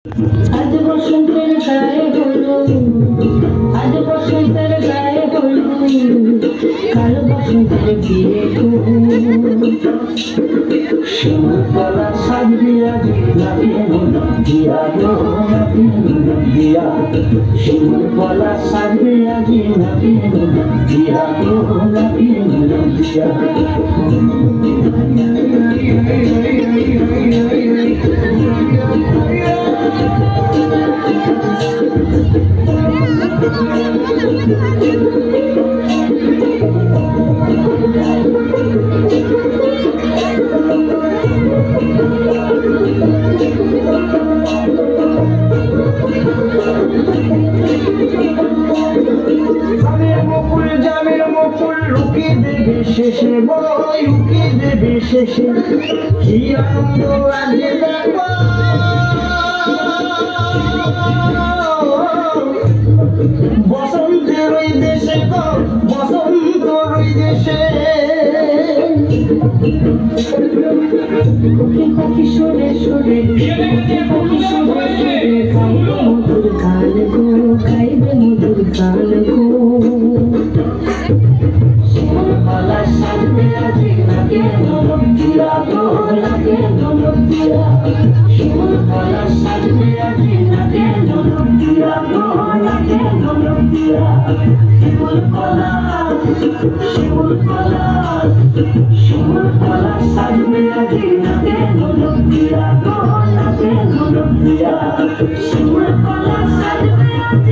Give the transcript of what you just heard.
আজ বসন্তের গায়ে হলুদ, আজ বসন্তের গায়ে হলুদ, কাল বসন্তের বিয়ে শিমুল পলা সাজবি আজ নাকে হলুদ দিয়া গো, নাকে হলুদ দিয়া শিমুল পলা সাজবি আজ নাকে হলুদ দিয়া গো, নাকে হলুদ দিয়া শেষে বই উকি দেবে শেষে কি আনন্দ আগে দেখো বসন্তের ওই দেশে গো, বসন্ত ওই দেশে কোকি কোকি সুরে সুরে কোকি সুরে সুরে গাইবে মধুর গান গো, গাইবে মধুর গান গো শিমুল পলা সাজবে আজ নাকে হলুদ দিয়া গো, নাকে হলুদ দিয়া শিমুল পলা সাজবে আজ নাকে হলুদ দিয়া গো, নাকে হলুদ দিয়া শিমুল পলা শিমুল পলা শিমুল পলা সাজবে আজ নাকে হলুদ দিয়া গো, নাকে হলুদ দিয়া শিমুল পলা সাজবে আজ